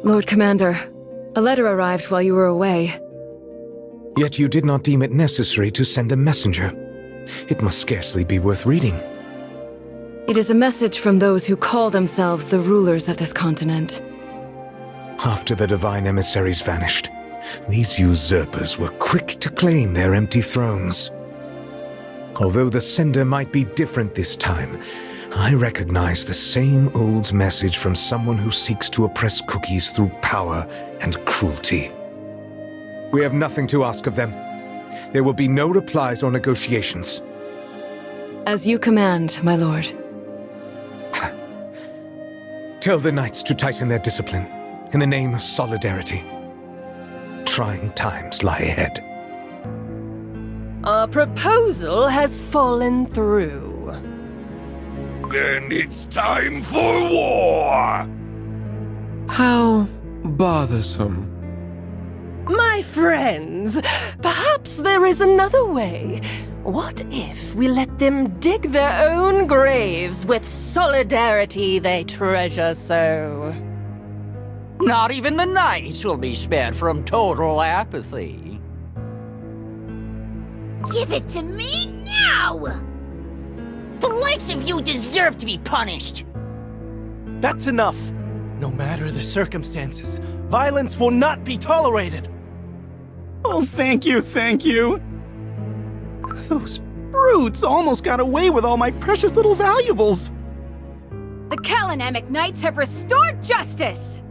Lord Commander, a letter arrived while you were away. Yet you did not deem it necessary to send a messenger. It must scarcely be worth reading. It is a message from those who call themselves the rulers of this continent. After the divine emissaries vanished, these usurpers were quick to claim their empty thrones. Although the sender might be different this time, I recognize the same old message from someone who seeks to oppress cookies through power and cruelty. We have nothing to ask of them. There will be no replies or negotiations. As you command, my lord. Tell the knights to tighten their discipline in the name of solidarity. Trying times lie ahead. Our proposal has fallen through. Then it's time for war! How bothersome. My friends, perhaps there is another way. What if we let them dig their own graves with solidarity they treasure so? Not even the knights will be spared from total apathy. Give it to me now! The likes of you deserve to be punished! That's enough. No matter the circumstances, violence will not be tolerated. Oh, thank you, thank you. Those brutes almost got away with all my precious little valuables. The Kalanamic Knights have restored justice!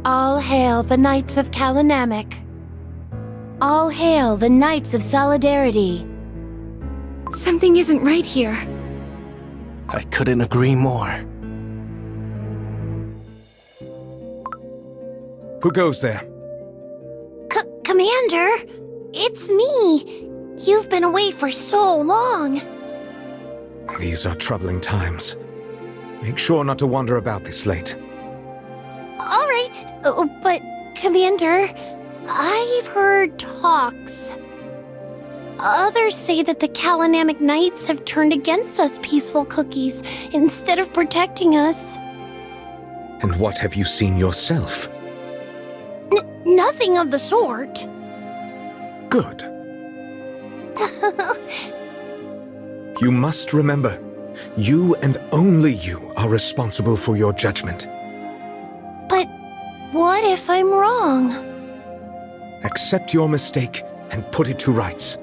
All hail the Knights of Kalanamic. All hail the Knights of Solidarity. Something isn't right here. I couldn't agree more. Who goes there? Commander, it's me. You've been away for so long. These are troubling times. Make sure not to wander about this late. All right, but Commander, I've heard talks. Others say that the Kalanamic Knights have turned against us peaceful cookies instead of protecting us. And what have you seen yourself? Nothing of the sort. Good. You must remember, you and only you are responsible for your judgment. But what if I'm wrong? Accept your mistake and put it to rights.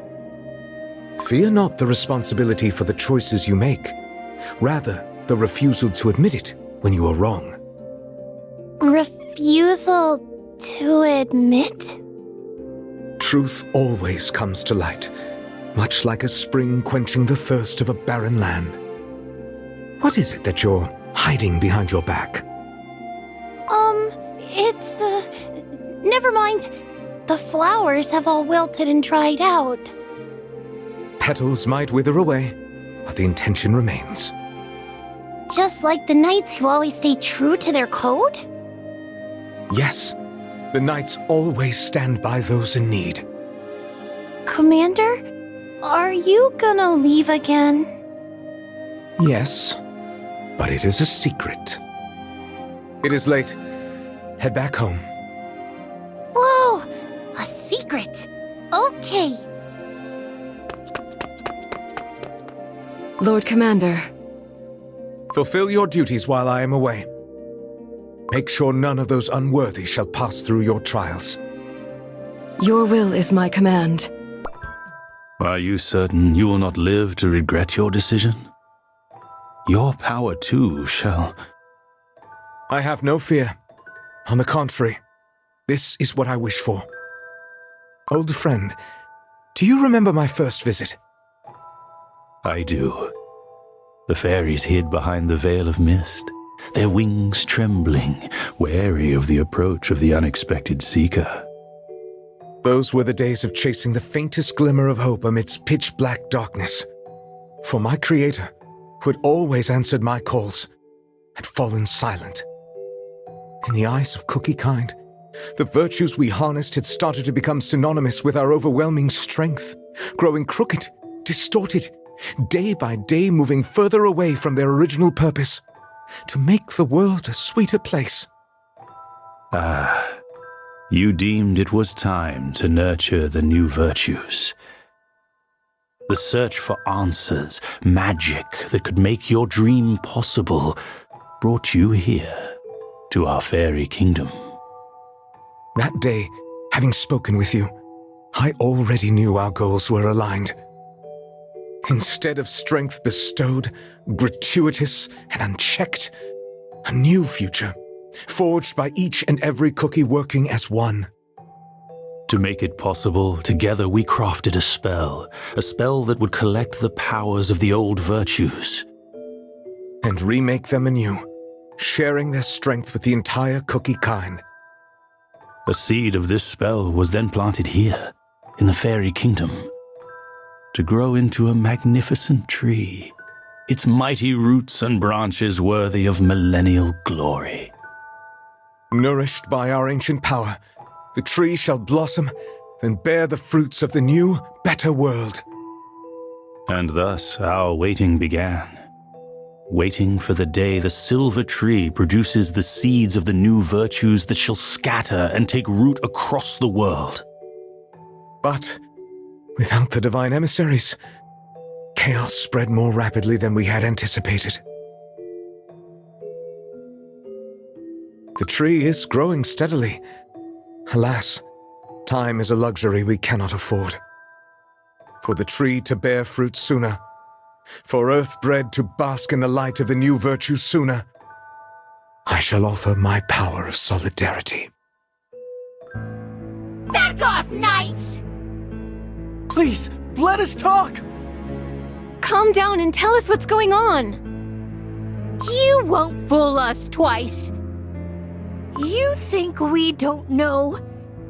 Fear not the responsibility for the choices you make, rather the refusal to admit it when you are wrong. Refusal to admit? Truth always comes to light, much like a spring quenching the thirst of a barren land. What is it that you're hiding behind your back? It's, never mind. The flowers have all wilted and dried out. Petals might wither away, but the intention remains. Just like the knights who always stay true to their code? Yes, the knights always stand by those in need. Commander, are you gonna leave again? Yes, but it is a secret. It is late. Head back home. Whoa! A secret! Okay. Lord Commander. Fulfill your duties while I am away. Make sure none of those unworthy shall pass through your trials. Your will is my command. Are you certain you will not live to regret your decision? Your power too shall... I have no fear. On the contrary, this is what I wish for. Old friend, do you remember my first visit? I do. The fairies hid behind the veil of mist, their wings trembling, wary of the approach of the unexpected seeker. Those were the days of chasing the faintest glimmer of hope amidst pitch-black darkness. For my creator, who had always answered my calls, had fallen silent. In the eyes of Cookie kind, the virtues we harnessed had started to become synonymous with our overwhelming strength, growing crooked, distorted, day by day moving further away from their original purpose, to make the world a sweeter place. Ah, you deemed it was time to nurture the new virtues. The search for answers, magic that could make your dream possible, brought you here, to our fairy kingdom. That day, having spoken with you, I already knew our goals were aligned. Instead of strength bestowed, gratuitous and unchecked, a new future, forged by each and every cookie working as one. To make it possible, together we crafted a spell that would collect the powers of the old virtues. And remake them anew, sharing their strength with the entire cookie kind. A seed of this spell was then planted here, in the fairy kingdom, to grow into a magnificent tree, its mighty roots and branches worthy of millennial glory. Nourished by our ancient power, the tree shall blossom and bear the fruits of the new, better world. And thus our waiting began. Waiting for the day the silver tree produces the seeds of the new virtues that shall scatter and take root across the world. But without the divine emissaries, chaos spread more rapidly than we had anticipated. The tree is growing steadily. Alas, time is a luxury we cannot afford. For the tree to bear fruit sooner, for Earthbred to bask in the light of the new virtue sooner, I shall offer my power of solidarity. Back off, knights! Please, let us talk! Calm down and tell us what's going on. You won't fool us twice. You think we don't know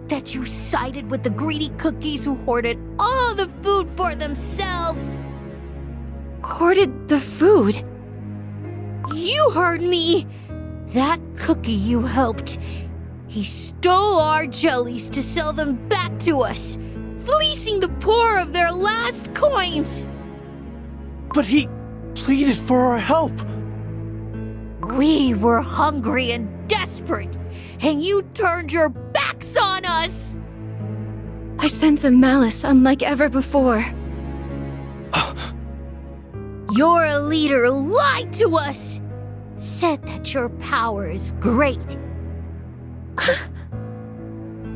that you sided with the greedy cookies who hoarded all the food for themselves? Hoarded the food? You heard me! That cookie you helped, he stole our jellies to sell them back to us, fleecing the poor of their last coins! But he pleaded for our help. We were hungry and desperate, and you turned your backs on us! I sense a malice unlike ever before. Your leader lied to us! Said that your power is great.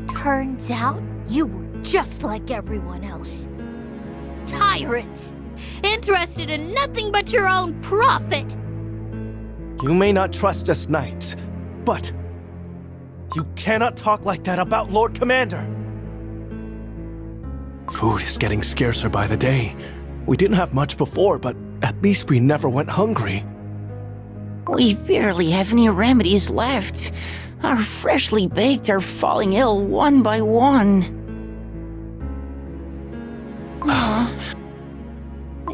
Turns out you were just like everyone else. Tyrants! Interested in nothing but your own profit! You may not trust us knights, but you cannot talk like that about Lord Commander. Food is getting scarcer by the day. We didn't have much before, but at least we never went hungry. We barely have any remedies left. Our freshly baked are falling ill one by one.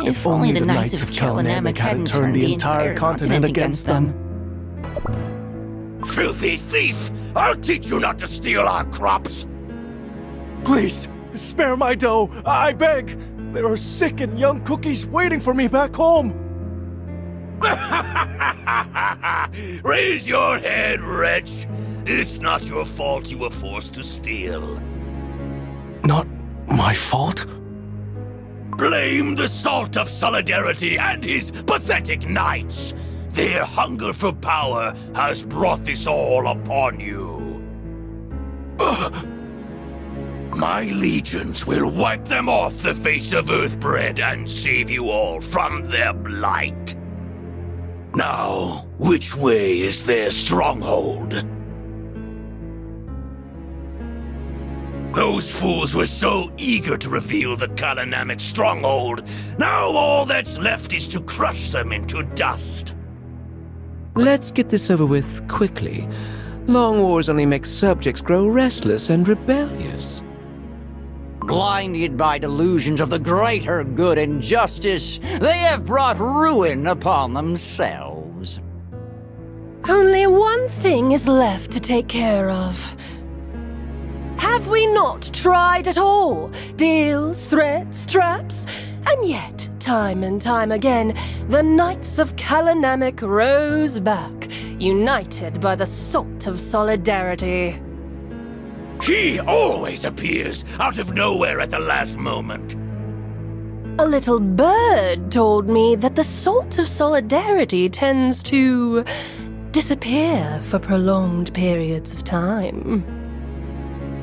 If only the Knights of Kalanamic hadn't turned the entire continent against them. Filthy thief! I'll teach you not to steal our crops! Please, spare my dough, I beg! There are sick and young cookies waiting for me back home! Raise your head, wretch! It's not your fault you were forced to steal. Not my fault? Blame the Salt of Solidarity and his pathetic knights! Their hunger for power has brought this all upon you. My legions will wipe them off the face of Earthbred and save you all from their blight. Now, which way is their stronghold? Those fools were so eager to reveal the Kalanamic stronghold. Now all that's left is to crush them into dust. Let's get this over with quickly. Long wars only make subjects grow restless and rebellious. Blinded by delusions of the greater good and justice, they have brought ruin upon themselves. Only one thing is left to take care of. Have we not tried at all? Deals, threats, traps? And yet, time and time again, the Knights of Kalanamic rose back, united by the salt of solidarity. He always appears out of nowhere at the last moment. A little bird told me that the salt of solidarity tends to disappear for prolonged periods of time.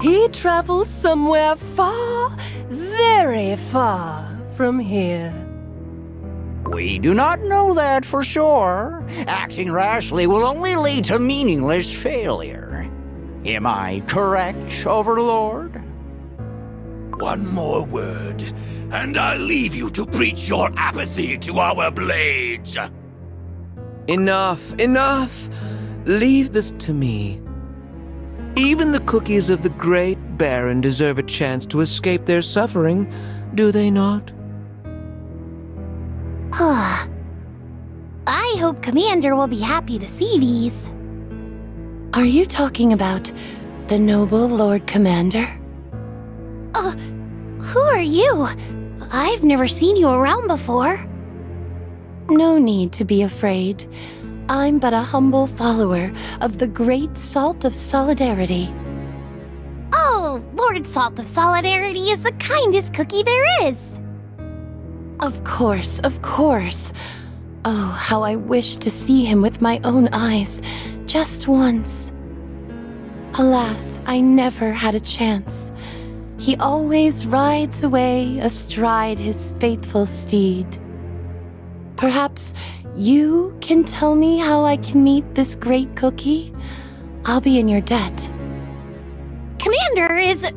He travels somewhere far, very far from here. We do not know that for sure. Acting rashly will only lead to meaningless failure. Am I correct, Overlord? One more word, and I'll leave you to preach your apathy to our blades. Enough, enough! Leave this to me. Even the cookies of the Great Baron deserve a chance to escape their suffering, do they not? I hope Commander will be happy to see these. Are you talking about the noble Lord Commander? Who are you? I've never seen you around before. No need to be afraid. I'm but a humble follower of the great salt of solidarity. Oh, Lord Salt of Solidarity is the kindest cookie there is. Of course, of course. Oh, how I wish to see him with my own eyes, just once. Alas, I never had a chance. He always rides away astride his faithful steed. Perhaps you can tell me how I can meet this great cookie? I'll be in your debt. Commander is...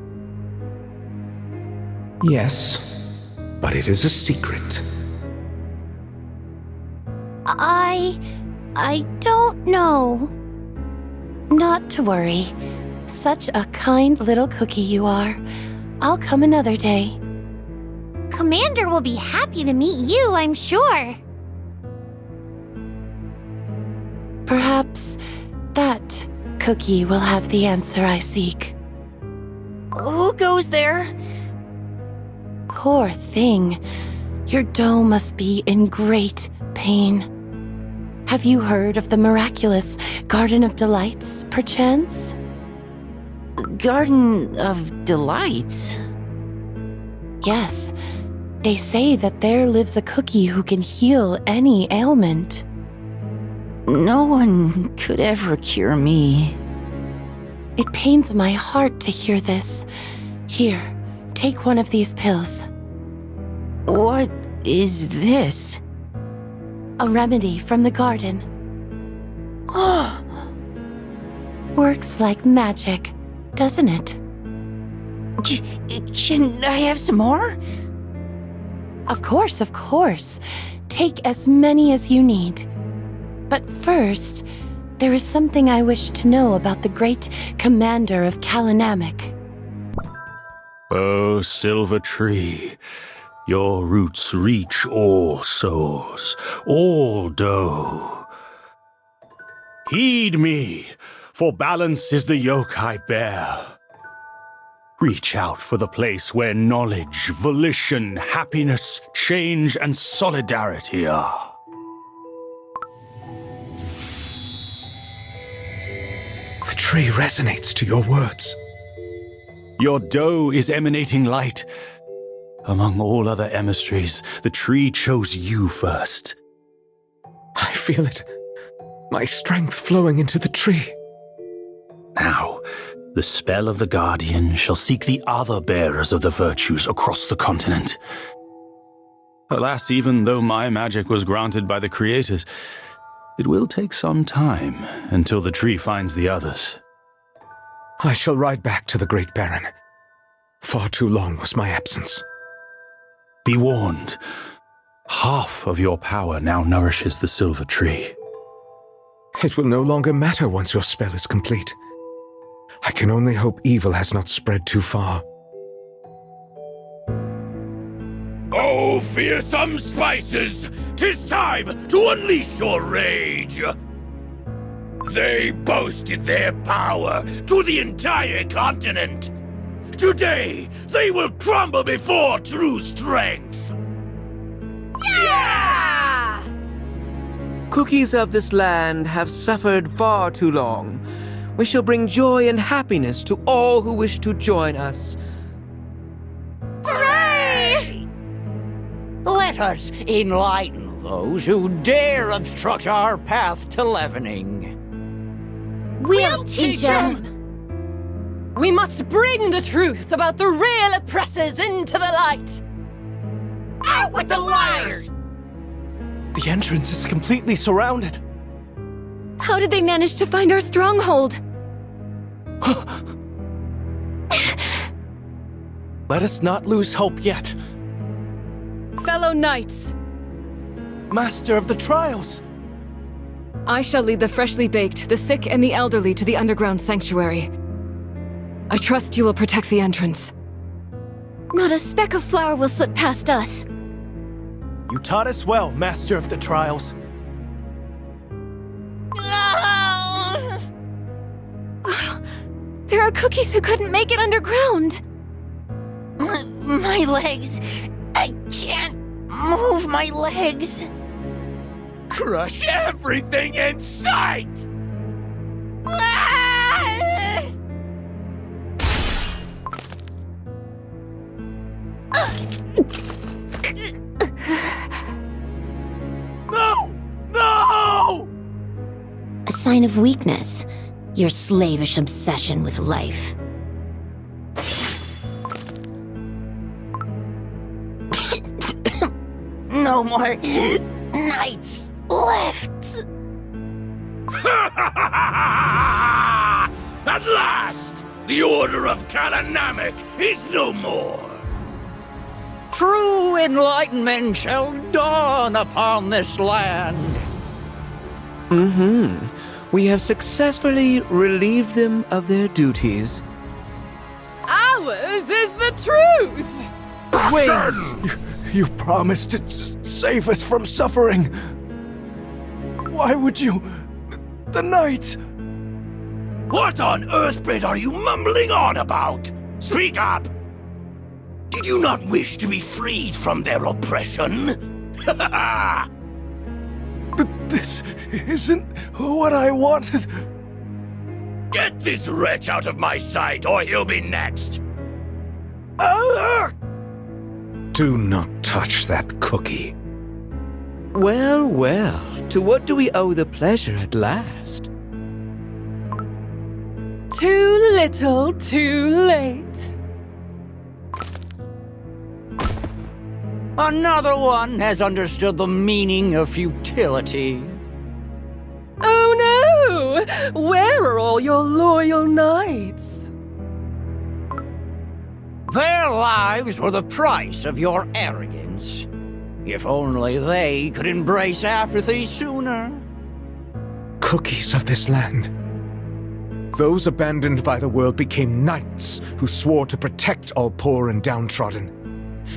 Yes, but it is a secret. I don't know. Not to worry. Such a kind little cookie you are. I'll come another day. Commander will be happy to meet you, I'm sure. Perhaps that cookie will have the answer I seek. Who goes there? Poor thing. Your dough must be in great pain. Have you heard of the miraculous Garden of Delights, perchance? Garden of Delights? Yes. They say that there lives a cookie who can heal any ailment. No one could ever cure me. It pains my heart to hear this. Here, take one of these pills. What is this? A remedy from the garden. Works like magic, doesn't it? Can I have some more? Of course, of course. Take as many as you need. But first, there is something I wish to know about the great commander of Kalanamic. O silver tree, your roots reach all souls, all dough. Heed me, for balance is the yoke I bear. Reach out for the place where knowledge, volition, happiness, change, and solidarity are. The tree resonates to your words. Your dough is emanating light. Among all other emissaries, the tree chose you first. I feel it. My strength flowing into the tree. Now, the spell of the Guardian shall seek the other bearers of the virtues across the continent. Alas, even though my magic was granted by the creators, it will take some time until the tree finds the others. I shall ride back to the Great Baron. Far too long was my absence. Be warned. Half of your power now nourishes the silver tree. It will no longer matter once your spell is complete. I can only hope evil has not spread too far. Oh, fearsome spices! 'Tis time to unleash your rage! They boasted their power to the entire continent. Today, they will crumble before true strength. Yeah! cookies of this land have suffered far too long. We shall bring joy and happiness to all who wish to join us. Hooray! Let us enlighten those who dare obstruct our path to leavening. We'll teach them! We must bring the truth about the real oppressors into the light! Out with the liars! The entrance is completely surrounded. How did they manage to find our stronghold? Let us not lose hope yet. Fellow knights, Master of the Trials! I shall lead the freshly baked, the sick, and the elderly to the underground sanctuary. I trust you will protect the entrance. Not a speck of flour will slip past us. You taught us well, Master of the Trials. There are cookies who couldn't make it underground. My legs. I can't move my legs. Crush everything in sight! No! No! A sign of weakness. Your slavish obsession with life. No more knights left. At last, the Order of Kalanamek is no more. True enlightenment shall dawn upon this land. We have successfully relieved them of their duties. Ours is the truth! Wait! You promised to save us from suffering. Why would you... The knights... What on Earthbread are you mumbling on about? Speak up! Did you not wish to be freed from their oppression? This isn't what I wanted. Get this wretch out of my sight, or he'll be next! Do not touch that cookie. Well, well, to what do we owe the pleasure at last? Too little, too late. Another one has understood the meaning of futility. Oh no! Where are all your loyal knights? Their lives were the price of your arrogance. If only they could embrace apathy sooner. Cookies of this land. Those abandoned by the world became knights who swore to protect all poor and downtrodden.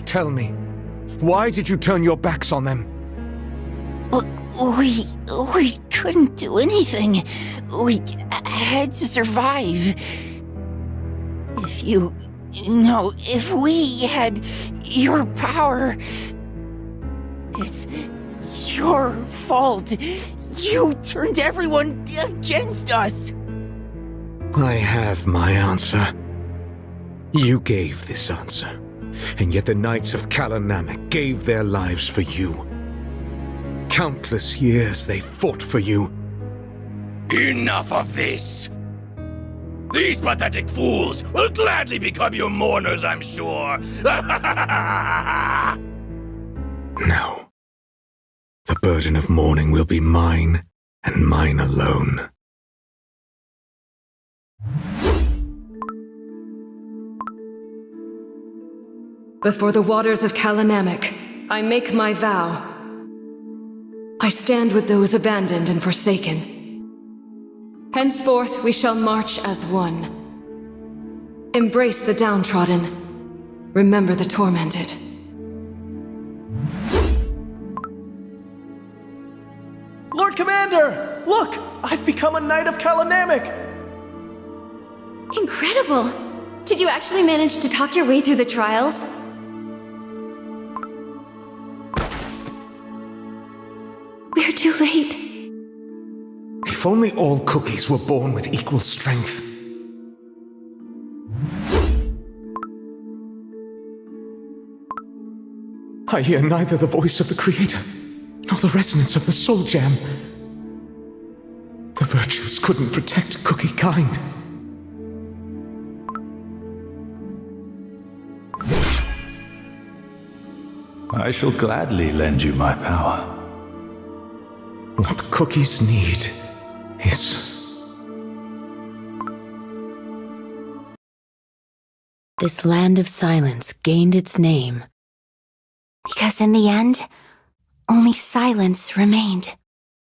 Tell me, why did you turn your backs on them? We couldn't do anything. We had to survive. If we had your power, it's your fault. You turned everyone against us. I have my answer. You gave this answer, and yet the Knights of Kalanamek gave their lives for you. Countless years they fought for you. Enough of this! These pathetic fools will gladly become your mourners, I'm sure. Now, the burden of mourning will be mine, and mine alone. before the waters of Kalanamek, I make my vow. I stand with those abandoned and forsaken. Henceforth we shall march as one. Embrace the downtrodden. Remember the tormented. Lord Commander! Look! I've become a Knight of Kalanamek! Incredible! Did you actually manage to talk your way through the trials? We're too late. If only all cookies were born with equal strength. I hear neither the voice of the Creator, nor the resonance of the Soul Gem. The virtues couldn't protect cookie kind. I shall gladly lend you my power. What cookies need is... This land of silence gained its name Because in the end, only silence remained.